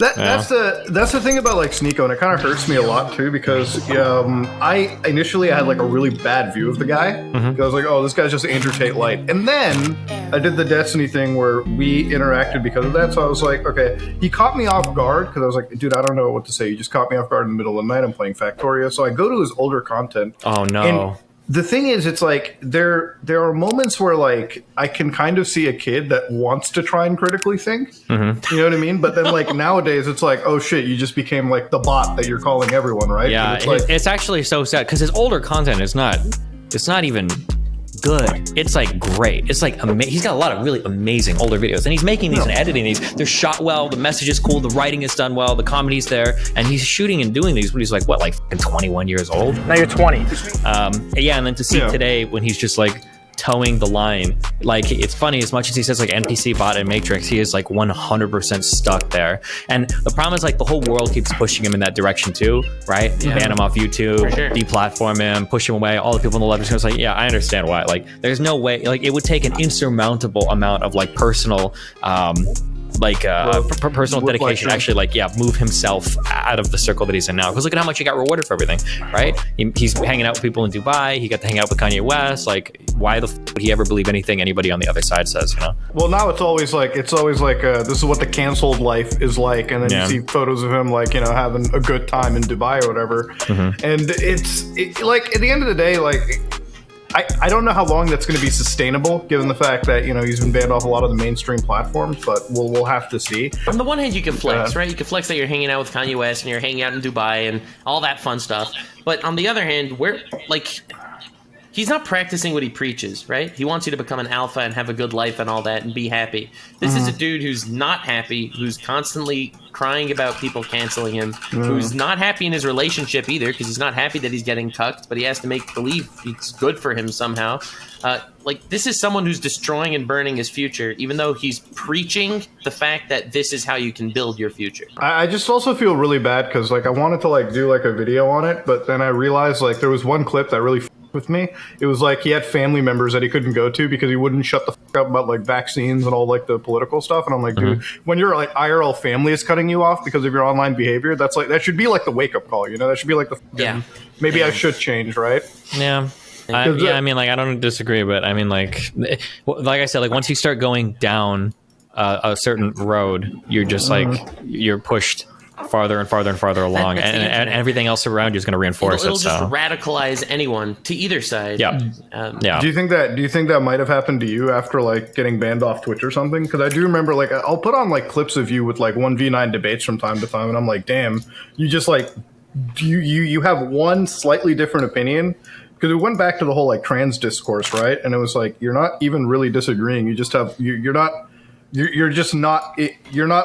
That's the thing about like Sneako, and it kind of hurts me a lot too because I initially had like a really bad view of the guy because I was like, oh, this guy's just Andrew Tate light, and then I did the Destiny thing where we interacted because of that. So I was like, okay, he caught me off guard because I was like, dude, I don't know what to say. You just caught me off guard in the middle of the night. I'm playing Factorio, so I go to his older content. Oh no. And the thing is, it's like there are moments where like I can kind of see a kid that wants to try and critically think. You know what I mean? But then like nowadays, it's like, oh shit, you just became like the bot that you're calling everyone, right? Yeah, it's actually so sad because his older content is not. It's not even good. It's like great. It's like he's got a lot of really amazing older videos, and he's making these and editing these. They're shot well. The message is cool. The writing is done well. The comedy's there, and he's shooting and doing these. But he's like what, like 21 years old? Now you're 20. Yeah, and then to see today when he's just like towing the line, like it's funny, as much as he says like NPC bot and Matrix, he is like 100% stuck there. And the problem is like the whole world keeps pushing him in that direction too, right? Ban him off YouTube, deplatform him, push him away. All the people on the left are just like, yeah, I understand why. Like there's no way, like it would take an insurmountable amount of like personal personal dedication to actually move himself out of the circle that he's in now, because look at how much he got rewarded for everything, right? He's hanging out with people in Dubai. He got to hang out with Kanye West. Like why the would he ever believe anything anybody on the other side says, you know? Well, now it's always like this is what the canceled life is like, and then you see photos of him like, you know, having a good time in Dubai or whatever. And it's like at the end of the day, like I don't know how long that's going to be sustainable, given the fact that, you know, he's been banned off a lot of the mainstream platforms, but we'll have to see. On the one hand, you can flex, right? You can flex that you're hanging out with Kanye West and you're hanging out in Dubai and all that fun stuff. But on the other hand, he's not practicing what he preaches, right? He wants you to become an alpha and have a good life and all that and be happy. This is a dude who's not happy, who's constantly crying about people canceling him, who's not happy in his relationship either, because he's not happy that he's getting cucked, but he has to make believe it's good for him somehow. This is someone who's destroying and burning his future, even though he's preaching the fact that this is how you can build your future. I just also feel really bad because like I wanted to like do like a video on it, but then I realized like there was one clip that really with me. It was like he had family members that he couldn't go to because he wouldn't shut the fuck up about like vaccines and all like the political stuff. And I'm like, dude, when your like IRL family is cutting you off because of your online behavior, that's like, that should be like the wake up call, you know? That should be like the maybe I should change, right? Yeah. I mean, like, I don't disagree, but I mean, like I said, like once you start going down a certain road, you're just like, you're pushed farther and farther and farther along, and everything else around you is going to reinforce it'll just radicalize anyone to either side. Do you think that might have happened to you after like getting banned off Twitch or something? Because I do remember like I'll put on like clips of you with like 1v9 debates from time to time, and I'm like, damn, you just like you have one slightly different opinion. Because it went back to the whole like trans discourse, right? And it was like you're not even really disagreeing. You just have you're not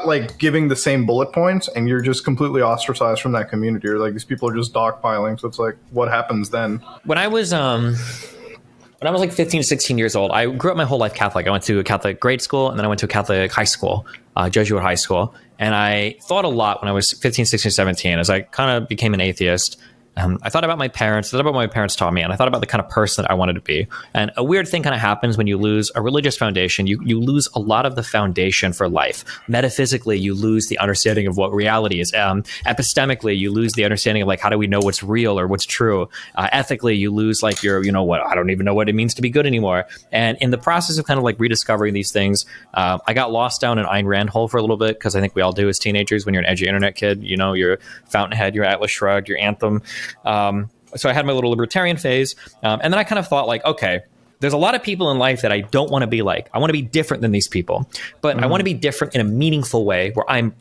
like giving the same bullet points, and you're just completely ostracized from that community. Or like these people are just dogpiling. So it's like, what happens then? When I was like 15, 16 years old, I grew up my whole life Catholic. I went to a Catholic grade school, and then I went to a Catholic high school, Jesuit high school. And I thought a lot when I was 15, 16, 17, as I kind of became an atheist. I thought about my parents, thought about what my parents taught me, and I thought about the kind of person that I wanted to be. And a weird thing kind of happens when you lose a religious foundation. You lose a lot of the foundation for life. Metaphysically, you lose the understanding of what reality is. Epistemically, you lose the understanding of like, how do we know what's real or what's true? Ethically, you lose like your, you know what, I don't even know what it means to be good anymore. And in the process of kind of like rediscovering these things, I got lost down an Ayn Rand hole for a little bit, because I think we all do as teenagers when you're an edgy internet kid. You know, your Fountainhead, your Atlas Shrugged, your Anthem. So I had my little libertarian phase, and then I kind of thought like, okay, there's a lot of people in life that I don't want to be like. I want to be different than these people, but I want to be different in a meaningful way where I'm,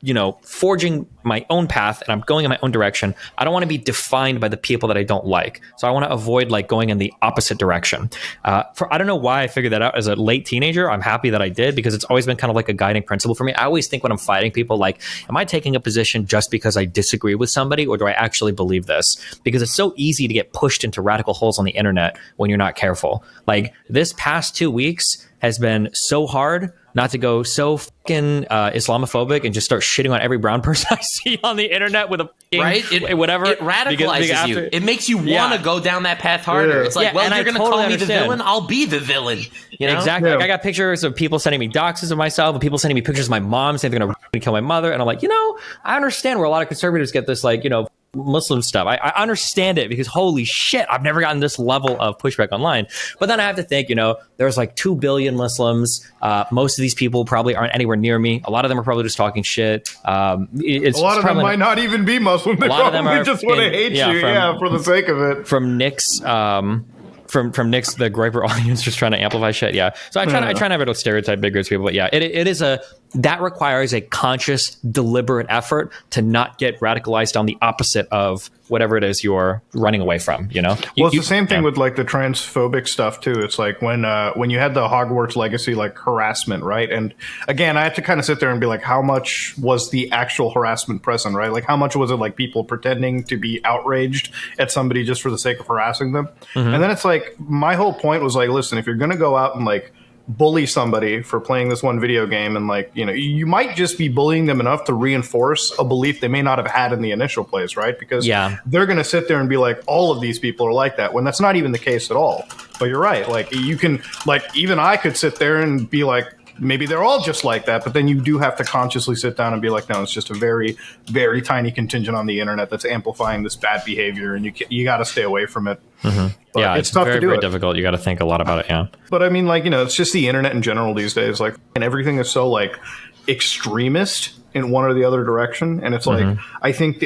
you know, forging my own path and I'm going in my own direction. I don't want to be defined by the people that I don't like. So I want to avoid like going in the opposite direction. I don't know why I figured that out as a late teenager. I'm happy that I did, because it's always been kind of like a guiding principle for me. I always think when I'm fighting people, like, am I taking a position just because I disagree with somebody, or do I actually believe this? Because it's so easy to get pushed into radical holes on the internet when you're not careful. Like this past 2 weeks has been so hard, not to go so fucking Islamophobic and just start shitting on every brown person I see on the internet with a whatever. It radicalizes you. It makes you want to go down that path harder. It's like, well, you're going to call me the villain. I'll be the villain. You know? Exactly. Like, I got pictures of people sending me doxes of myself, and people sending me pictures of my mom saying they're going to kill my mother. And I'm like, I understand where a lot of conservatives get this, like, Muslim stuff. I understand it because holy shit, I've never gotten this level of pushback online. But then I have to think, there's like 2 billion Muslims. Most of these people probably aren't anywhere near me. A lot of them are probably just talking shit. A lot of them might not even be Muslim. They probably just want to hate you, for the sake of it. From Nick's from Nick's the Groiper audience just trying to amplify shit. Yeah. So I try never to stereotype big groups of people, but yeah, it is that requires a conscious, deliberate effort to not get radicalized on the opposite of whatever it is you're running away from, Well, it's the same thing with like the transphobic stuff too. It's like when you had the Hogwarts Legacy like harassment, right? And again, I had to kind of sit there and be like, how much was the actual harassment present, right? Like how much was it like people pretending to be outraged at somebody just for the sake of harassing them? Mm-hmm. And then it's like, my whole point was like, listen, if you're going to go out and like bully somebody for playing this one video game and like, you might just be bullying them enough to reinforce a belief they may not have had in the initial place, right? Because they're going to sit there and be like, all of these people are like that, when that's not even the case at all. But you're right. Like you can, like, even I could sit there and be like, maybe they're all just like that, but then you do have to consciously sit down and be like, no, it's just a very, very tiny contingent on the internet that's amplifying this bad behavior, and you got to stay away from it. Mm-hmm. Yeah, it's tough to do. Very difficult. You got to think a lot about it. Yeah, but I mean, like, it's just the internet in general these days. Like, and everything is so like extremist in one or the other direction, and it's like I think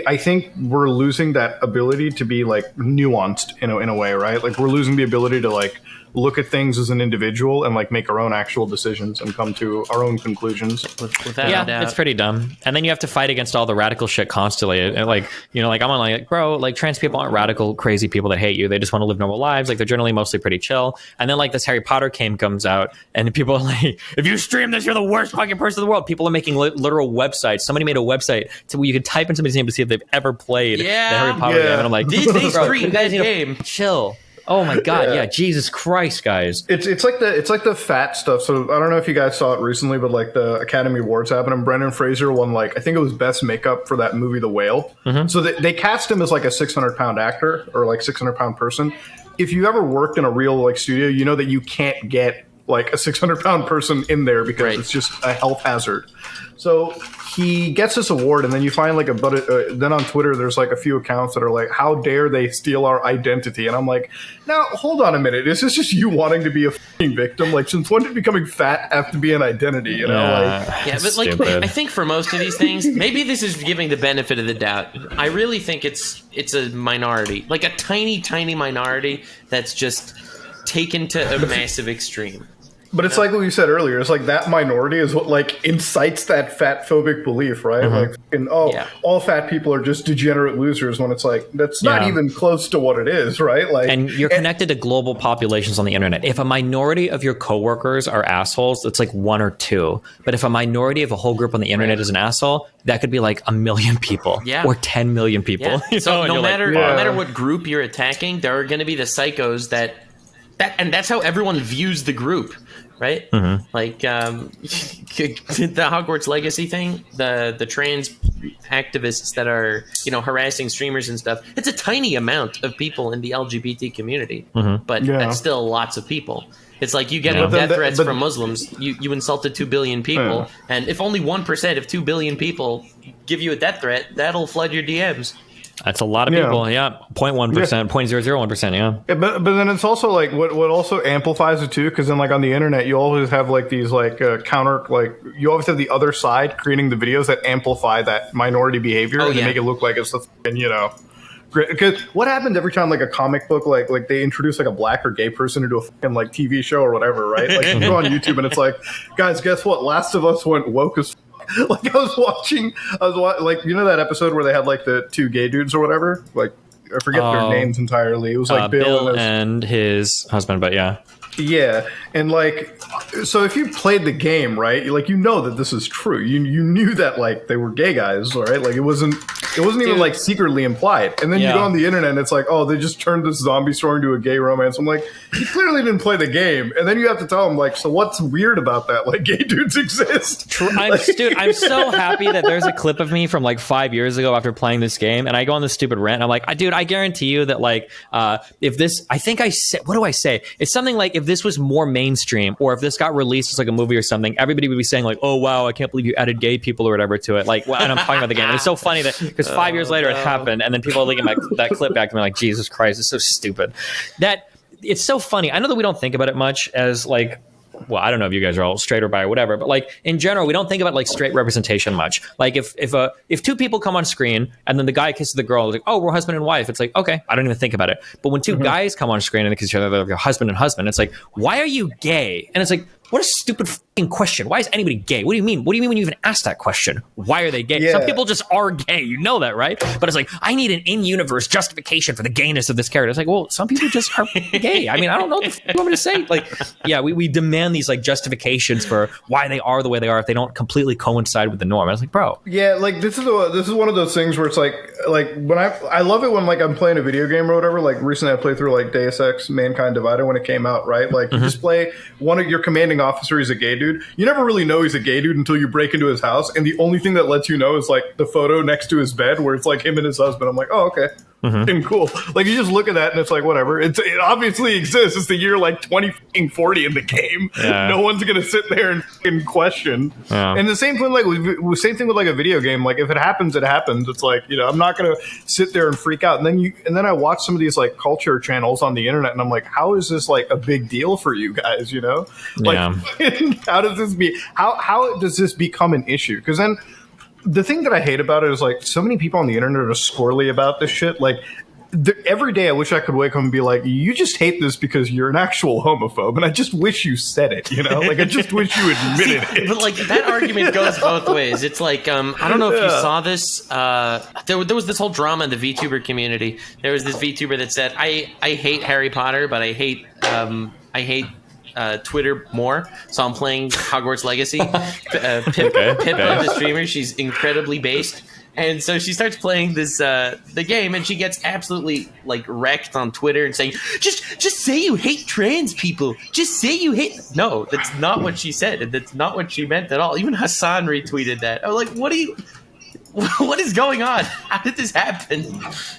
we're losing that ability to be like nuanced in a way, right? Like we're losing the ability to like look at things as an individual and like make our own actual decisions and come to our own conclusions. Without a doubt. It's pretty dumb. And then you have to fight against all the radical shit constantly. And like, like I'm like, bro, like trans people aren't radical, crazy people that hate you. They just want to live normal lives. Like they're generally mostly pretty chill. And then like this Harry Potter game comes out and people are like, if you stream this, you're the worst fucking person in the world. People are making literal websites. Somebody made a website to where you could type in somebody's name to see if they've ever played the Harry Potter game. And I'm like, did they stream that game? Chill. Oh my god, yeah, Jesus Christ, guys. It's like the fat stuff. So I don't know if you guys saw it recently, but like the Academy Awards happened and Brendan Fraser won like, I think it was best makeup for that movie The Whale. Mm-hmm. So they cast him as like a 600-pound actor or like 600-pound person. If you ever worked in a real like studio, you know that you can't get like a 600-pound person in there because it's just a health hazard. So he gets this award, and then you find like then on Twitter there's like a few accounts that are like, how dare they steal our identity? And I'm like, now hold on a minute, is this just you wanting to be a fucking victim? Like, since when did becoming fat have to be an identity? But like I think for most of these things, maybe this is giving the benefit of the doubt. I really think it's a minority, like a tiny minority that's just taken to a massive extreme. But it's like what you said earlier. It's like that minority is what like incites that fat phobic belief, right? Mm-hmm. Like, all fat people are just degenerate losers. When it's like that's not even close to what it is, right? Like, and you're connected to global populations on the internet. If a minority of your coworkers are assholes, it's like 1 or 2. But if a minority of a whole group on the internet is an asshole, that could be like 1 million people or 10 million people. Yeah. So no matter what group you're attacking, there are going to be the psychos that and that's how everyone views the group. Right? Mm-hmm. Like the Hogwarts Legacy thing, the trans activists that are, harassing streamers and stuff. It's a tiny amount of people in the LGBT community, but that's still lots of people. It's like you get death threats from Muslims. You insulted 2 billion people, and if only 1% of 2 billion people give you a death threat, that'll flood your DMs. That's a lot of people, 0.1%, 0.001%, But then it's also like what also amplifies it too, because then like on the internet you always have like these like counter, like you always have the other side creating the videos that amplify that minority behavior and they make it look like it's the because what happens every time like a comic book like they introduce like a black or gay person into a fucking like TV show or whatever, right? Like you go on YouTube and it's like, guys, guess what? Last of Us went woke as like I was watching like, that episode where they had like the 2 gay dudes or whatever, like I forget their names entirely. It was like Bill and his husband, but and like, so if you played the game, right, like that this is true, you knew that like they were gay guys, right? Like it wasn't It wasn't even like secretly implied. And then you go on the internet and it's like, oh, they just turned this zombie story into a gay romance. I'm like, you clearly didn't play the game. And then you have to tell them like, so what's weird about that? Like, gay dudes exist. Dude, I'm so happy that there's a clip of me from like 5 years ago after playing this game, and I go on this stupid rant. And I'm like, dude, I guarantee you that like, if this, I think I said, what do I say? It's something like if this was more mainstream, or if this got released as like a movie or something, everybody would be saying like, oh wow, I can't believe you added gay people or whatever to it. Like, well, and I'm talking about the game, and it's so funny that because 5 years later it happened, and then people are linking that clip back to me like, Jesus Christ, it's so stupid. That it's so funny. I know that we don't think about it much as like, well, I don't know if you guys are all straight or bi or whatever, but like in general, we don't think about like straight representation much. Like if two people come on screen and then the guy kisses the girl, like, oh, we're husband and wife. It's like, okay, I don't even think about it. But when two guys come on screen and they kiss each other, they're like husband and husband. It's like, why are you gay? And it's like, what a stupid fucking question. Why is anybody gay? What do you mean? What do you mean when you even ask that question? Why are they gay? Yeah. Some people just are gay. You know that, right? But it's like, I need an in-universe justification for the gayness of this character. It's like, well, some people just are gay. I mean, I don't know what the fuck you want me to say. Like, yeah, we demand these like justifications for why they are the way they are if they don't completely coincide with the norm. I was like, bro. Yeah, like this is one of those things where it's like when I love it when like I'm playing a video game or whatever. Like recently I played through like Deus Ex Mankind Divided when it came out, right? Like you just play one of your commanding officer is a gay dude. You never really know he's a gay dude until you break into his house, and the only thing that lets you know is like the photo next to his bed where it's like him and his husband. I'm like, oh, okay. And cool. Like you just look at that and it's like whatever. It obviously exists. It's the year like 2040 in the game. Yeah. No one's gonna sit there and fucking question. Yeah. And the same thing like with like a video game. Like if it happens, it happens. It's like, you know, I'm not gonna sit there and freak out. And then I watch some of these like culture channels on the internet and I'm like, how is this like a big deal for you guys? You know, like how does this become an issue? Because then. The thing that I hate about it is like so many people on the internet are squirrely about this shit. Like every day I wish I could wake up and be like, you just hate this because you're an actual homophobe. And I just wish you said it, you know, like I just wish you admitted it. But like that argument goes both ways. It's like, I don't know if you saw this. There was this whole drama in the VTuber community. There was this VTuber that said, I hate Harry Potter, but I hate Twitter more, so I'm playing Hogwarts Legacy. Pippa, the streamer, she's incredibly based, and so she starts playing this the game, and she gets absolutely like wrecked on Twitter and saying, "Just say you hate trans people. Just say you hate." No, that's not what she said, and that's not what she meant at all. Even Hassan retweeted that. I'm like, what is going on? How did this happen?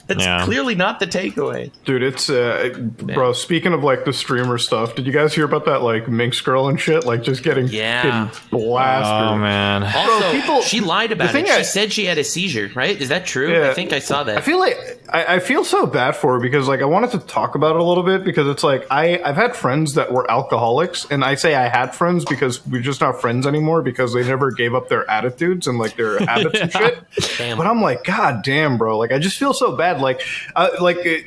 That's clearly not the takeaway. Dude, it's bro, speaking of like the streamer stuff, did you guys hear about that like Minx girl and shit? Like just getting blasted. Oh man. Also, she lied about it. She said she had a seizure, right? Is that true? Yeah. I think I saw that. I feel like I feel so bad for her because like I wanted to talk about it a little bit because it's like I've had friends that were alcoholics, and I say I had friends because we're just not friends anymore because they never gave up their attitudes and like their habits and shit. Damn. But I'm like, God damn, bro. Like, I just feel so bad. Like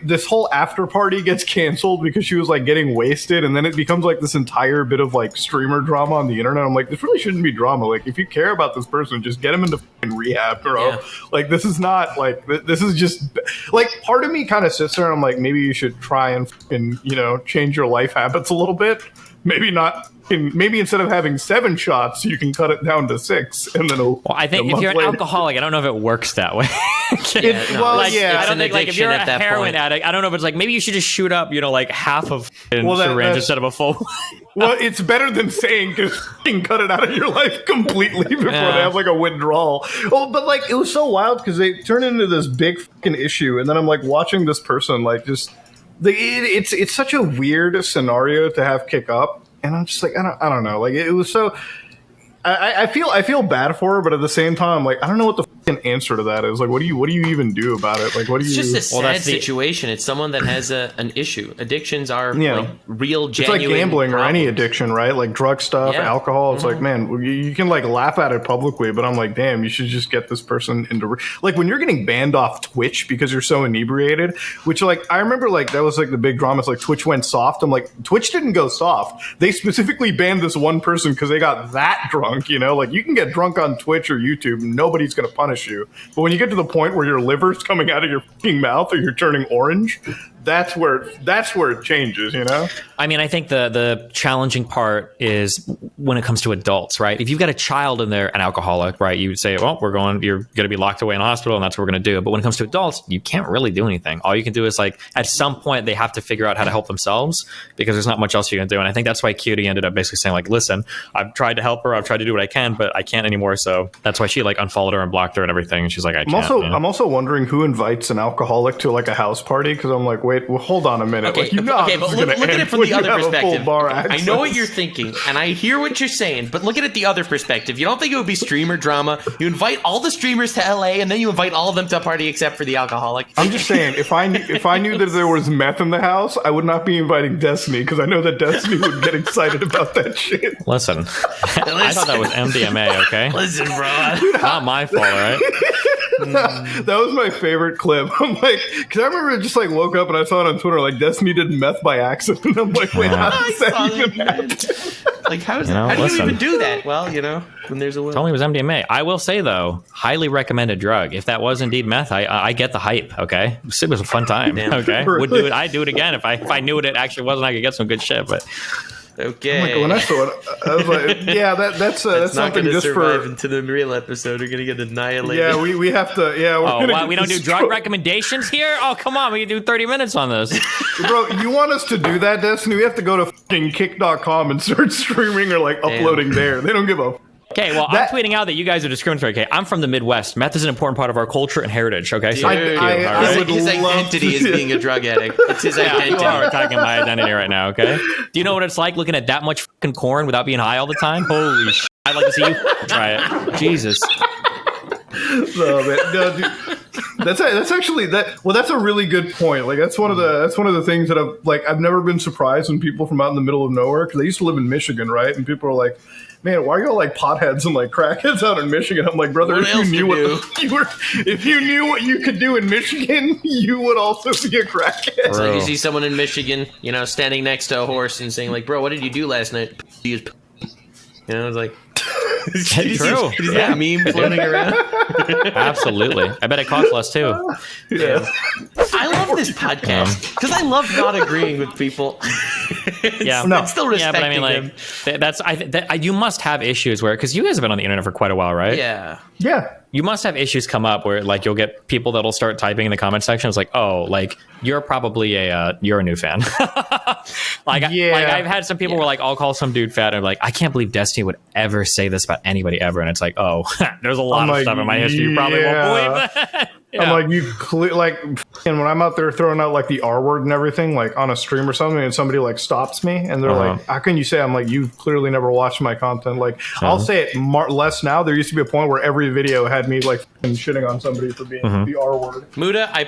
this whole after party gets canceled because she was like getting wasted, and then it becomes like this entire bit of like streamer drama on the internet. I'm like, this really shouldn't be drama. Like, if you care about this person, just get him into fucking rehab, bro. Yeah. Like, this is not like this is just like part of me kind of sits there and I'm like, maybe you should try and fucking, you know, change your life habits a little bit. Maybe not. Maybe instead of having 7 shots, you can cut it down to 6, and then I think if you're an alcoholic, I don't know if it works that way. I don't think like if you're a heroin addict, I don't know if it's like maybe you should just shoot up, you know, like half of syringe instead of a full. Well, it's better than saying just cut it out of your life completely before they have like a withdrawal. Well, but like it was so wild because they turned into this big fucking issue, and then I'm like watching this person like just. It's such a weird scenario to have kick up, and I'm just like I don't know, like it was so. I feel bad for her, but at the same time, like I don't know what the fucking answer to that is. Like, what do you even do about it? Like, what do you? It's just a sad situation. It's someone that has an issue. Addictions are like real, genuine. It's like gambling problems. or any addiction, right? Like drug stuff, alcohol. It's like, man, you can like laugh at it publicly, but I'm like, damn, you should just get this person into like when you're getting banned off Twitch because you're so inebriated. Which like I remember like that was like the big drama. It's like Twitch went soft. I'm like, Twitch didn't go soft. They specifically banned this one person because they got that drunk. You know, like you can get drunk on Twitch or YouTube, nobody's going to punish you. But when you get to the point where your liver's coming out of your fucking mouth or you're turning orange, that's where it changes, you know? I mean, I think the challenging part is when it comes to adults, right? If you've got a child in there, an alcoholic, right? You would say, well, you're going to be locked away in a hospital, and that's what we're going to do. But when it comes to adults, you can't really do anything. All you can do is, like, at some point, they have to figure out how to help themselves, because there's not much else you can do. And I think that's why Cutie ended up basically saying, like, listen, I've tried to help her, I've tried to do what I can, but I can't anymore. So that's why she, like, unfollowed her and blocked her and everything. And she's like, I'm also wondering who invites an alcoholic to, like, a house party, because I'm like, wait, well, hold on a minute. Okay, like, you know, but look at it from the other perspective. I know what you're thinking, and I hear what you're saying, but look at it the other perspective. You don't think it would be streamer drama? You invite all the streamers to LA, and then you invite all of them to a party except for the alcoholic. I'm just saying, if I knew that there was meth in the house, I would not be inviting Destiny, because I know that Destiny would get excited about that shit. Listen, I thought that was MDMA, okay? Listen, bro. Not my fault, all right? That was my favorite clip. I'm like, because I remember I just like woke up and I saw it on Twitter, like Destiny did meth by accident. I'm like, wait, how does that even happen? Like, how do you even do that? Well, when there's a will. Told me it was MDMA. I will say, though, highly recommended drug. If that was indeed meth, I get the hype, okay? It was a fun time, okay? Would do it. I'd do it again if I knew what it actually was and I could get some good shit, but... Okay. Like, when I saw it, I was like, "Yeah, that's not something gonna just survive for." into the real episode. We're gonna get annihilated. Yeah, we have to. Yeah, we don't do drug recommendations here. Oh, come on, we can do 30 minutes on this, bro. You want us to do that, Destiny? We have to go to fucking kick.com and start streaming or like uploading there. They don't give a. Okay, well, I'm tweeting out that you guys are discriminatory. Okay, I'm from the Midwest. Meth is an important part of our culture and heritage. Okay, Dude, so his identity is being a drug addict. It's his identity. You are attacking my identity right now. Okay, do you know what it's like looking at that much fucking corn without being high all the time? Holy shit! I'd like to see you try it. Jesus. No, dude. That's actually that. Well, that's a really good point. Like that's one of the things that I've never been surprised when people from out in the middle of nowhere, because I used to live in Michigan, right? And people are like, man, why are y'all like potheads and like crackheads out in Michigan? I'm like, brother, if you knew what you could do in Michigan, you would also be a crackhead. It's like you see someone in Michigan, standing next to a horse and saying like, bro, what did you do last night? It's like, true. Is that meme floating around? Absolutely. I bet it costs less too. Yeah. I love this podcast because I love not agreeing with people. And still respecting but I mean, like, them. you must have issues where, because you guys have been on the internet for quite a while, right? Yeah. You must have issues come up where like you'll get people that'll start typing in the comment section. It's like, oh, like you're probably you're a new fan. Like I've had some people where like I'll call some dude fat and I'm like, I can't believe Destiny would ever say this about anybody ever. And it's like, oh, there's a lot of stuff in my history you probably won't believe that. I'm like, and when I'm out there throwing out like the R word and everything, like on a stream or something, and somebody like stops me and they're like, how can you say? I'm like, you clearly never watched my content. Like, I'll say it less now. There used to be a point where every video had me like shitting on somebody for being the R word. Muda, I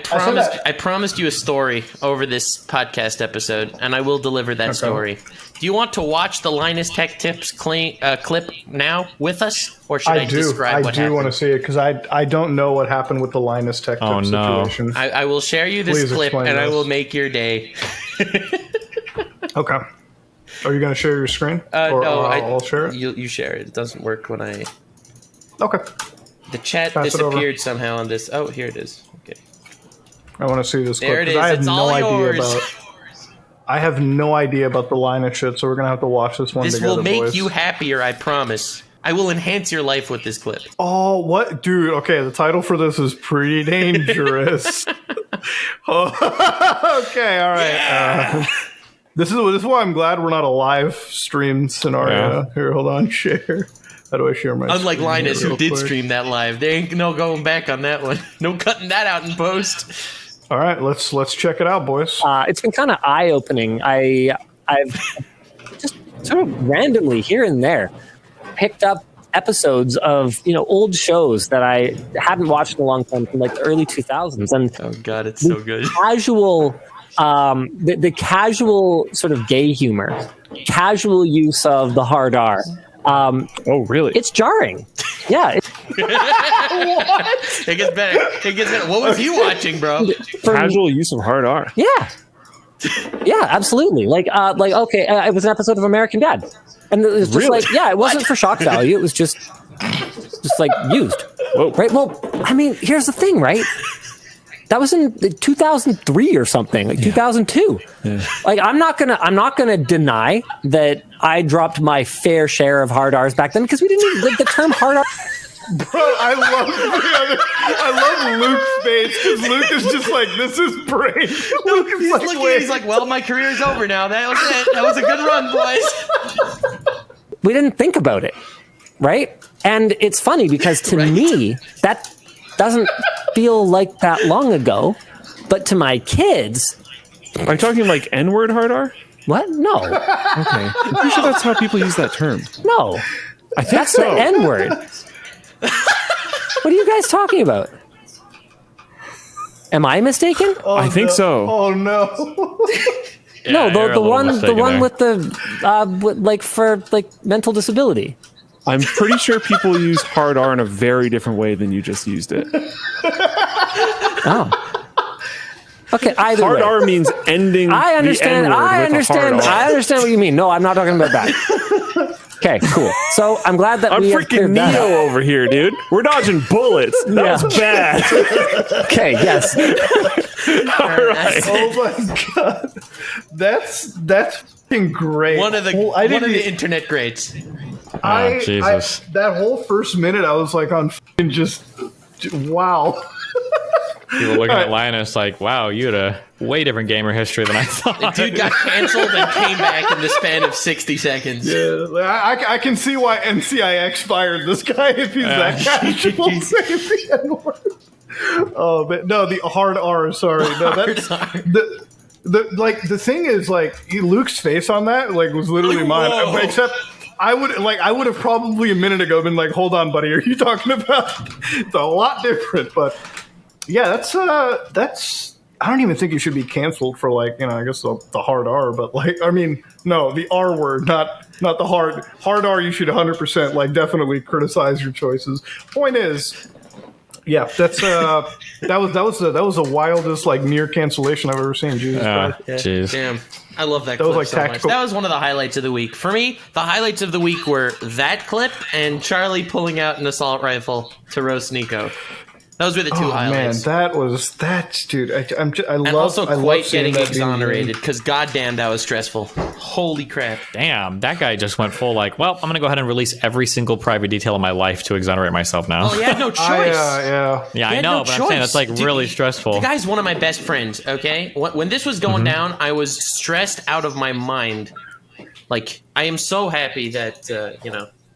promised you a story over this podcast episode, and I will deliver that story. Do you want to watch the Linus Tech Tips clip now with us, or should I describe what happened? I do want to see it because I don't know what happened with the Linus Tech Tips situation. I will share you this clip, and I will make your day. Okay. Are you going to share your screen? No, I'll share it? You share it. It doesn't work when I... Okay. The chat disappeared somehow on this. Oh, here it is. Okay. I want to see this clip. There it is. I have it's no all idea yours. I have no idea about the Linus shit, so we're going to have to watch this one together, This will make boys. you happier, I promise. I will enhance your life with this clip. Oh, what? Dude, okay, the title for this is pretty dangerous. Okay, all right. Yeah. This is why I'm glad we're not a live stream scenario. Yeah. Here, hold on, share. How do I share my Unlike screen Linus, here who did quick? stream that live. There ain't no going back on that one. No cutting that out in post. All right, let's check it out, boys. It's been kind of eye-opening. I've just sort of randomly here and there picked up episodes of old shows that I hadn't watched in a long time from like the early 2000s, and oh god, it's so good. The casual sort of gay humor, casual use of the hard R. Oh, really? It's jarring. Yeah. What? It gets better. What was you watching, bro? Casual use of hard R. Yeah. Yeah, absolutely. Like, okay, it was an episode of American Dad. And it was just it wasn't for shock value. It was just like used. Whoa. Right? Well, I mean, here's the thing, right? That was in 2003 or something, like 2002. Yeah. Like I'm not gonna deny that I dropped my fair share of hard R's back then because we didn't even, the term hard R. Bro, I love Luke's face because Luke is just like, this is brave. Luke is like, he's like, well, my career's over now. That was it. That was a good run, boys. We didn't think about it, right? And it's funny because to me, that doesn't feel like that long ago, but to my kids... Are you talking like N-word hard R? What? No. Okay. I'm pretty sure that's how people use that term. No. I think that's so. the N-word. What are you guys talking about? Am I mistaken? Oh, I think so. Oh no. No, the one with the with, for mental disability. I'm pretty sure people use hard R in a very different way than you just used it. Oh. Okay, either hard way. R means ending I understand. the N-word I with understand. a hard R. I understand what you mean. No, I'm not talking about that. Okay, cool. So I'm glad that I'm we have freaking cleared that Neo up. over here, dude. We're dodging bullets. That was bad. Okay, yes. All right. Oh my god. That's fucking great. One of the internet greats. Jesus. That whole first minute, I was like on fucking just wow. People looking at Linus like, wow, you had a way different gamer history than I thought. The dude got canceled and came back in the span of 60 seconds. Yeah, I can see why NCIX fired this guy if he's that casual saying the N-word. Oh, but no, the hard R. Sorry, no, that's the thing is like Luke's face on that like was literally mine. Whoa. Except I would have probably a minute ago been like, hold on, buddy, are you talking about? It's a lot different, but. Yeah, that's I don't even think you should be canceled for like, I guess the hard R, but like, I mean, no, the R word, not the hard R. You should 100% like definitely criticize your choices. Point is, yeah, that's that was the wildest like near cancellation I've ever seen. Jesus Christ. Jeez. Damn. I love that That clip was like so much. tactical. That was one of the highlights of the week. For me, the highlights of the week were that clip and Charlie pulling out an assault rifle to roast Sneako. Those were the two highlights. Man, dude. I And love. also I love quite seeing getting that being exonerated because goddamn that was stressful. Holy crap! Damn, that guy just went full like, well, I'm going to go ahead and release every single private detail of my life to exonerate myself now. Well, he had no choice. Yeah. Yeah, I had know, no but I'm saying choice. that's like Dude, really stressful. The guy's one of my best friends, okay? When this was going down, I was stressed out of my mind. Like, I am so happy that,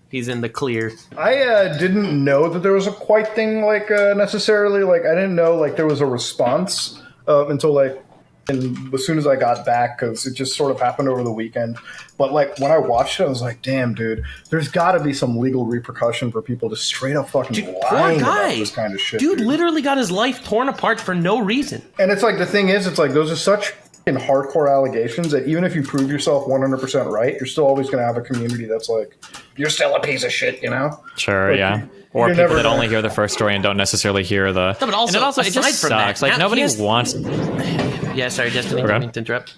he's in the clear. I didn't know that there was a quite thing like necessarily like I didn't know like there was a response until like as soon as I got back because it just sort of happened over the weekend. But like when I watched it, I was like, damn, dude, there's got to be some legal repercussion for people to straight up fucking lying about this kind of shit. Dude literally got his life torn apart for no reason. And it's like the thing is, it's like those are such in hardcore allegations that even if you prove yourself 100% right, you're still always going to have a community that's like, you're still a piece of shit, Sure, like, yeah. Or you're people never that only hear the first story and don't necessarily hear the. No, but also, and it just sucks. Like nobody wants. Yeah, sorry, Destiny. Okay. I didn't interrupt.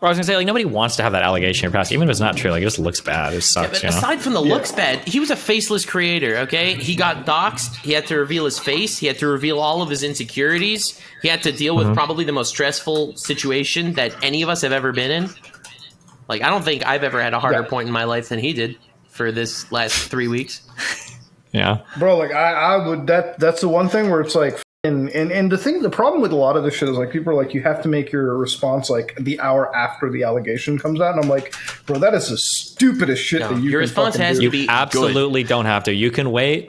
I was gonna say like nobody wants to have that allegation in your past, even if it's not true. Like it just looks bad. It sucks. But aside from the looks bad, he was a faceless creator. Okay, he got doxxed. He had to reveal his face. He had to reveal all of his insecurities. He had to deal with probably the most stressful situation that any of us have ever been in. Like I don't think I've ever had a harder point in my life than he did for this last 3 weeks. Yeah, bro. Like I would. That's the one thing where it's like. And the problem with a lot of this shit is like people are like you have to make your response like the hour after the allegation comes out, and I'm like, bro, that is the stupidest shit that you. Your can response fucking has do. to be absolutely don't have to. You can wait.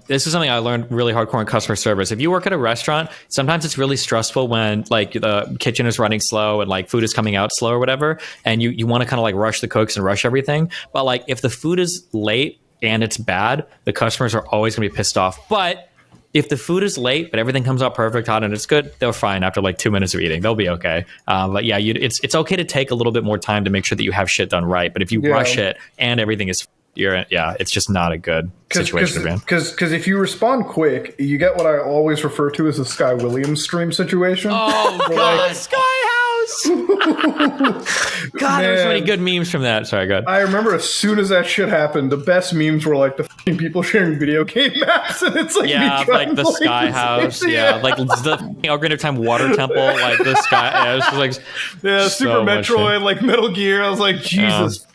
This is something I learned really hardcore in customer service. If you work at a restaurant, sometimes it's really stressful when like the kitchen is running slow and like food is coming out slow or whatever, and you want to kind of like rush the cooks and rush everything. But like if the food is late and it's bad, the customers are always going to be pissed off. But if the food is late, but everything comes out perfect, hot, and it's good, they're fine after like 2 minutes of eating. They'll be okay. But yeah, it's okay to take a little bit more time to make sure that you have shit done right. But if you rush it and everything is, it's just not a good situation to be in. Because if you respond quick, you get what I always refer to as the Sky Williams stream situation. Oh god, Sky God, there's so many Man. good memes from that. Sorry, go ahead. I remember as soon as that shit happened, the best memes were like the fucking people sharing video game maps, and it's like Yeah, me trying like the to, Sky this House. thing. Yeah, like the Ocarina of Time water temple. Like the Sky. Yeah, it's just like yeah, so Super much shit. Metroid, like Metal Gear. I was like, Jesus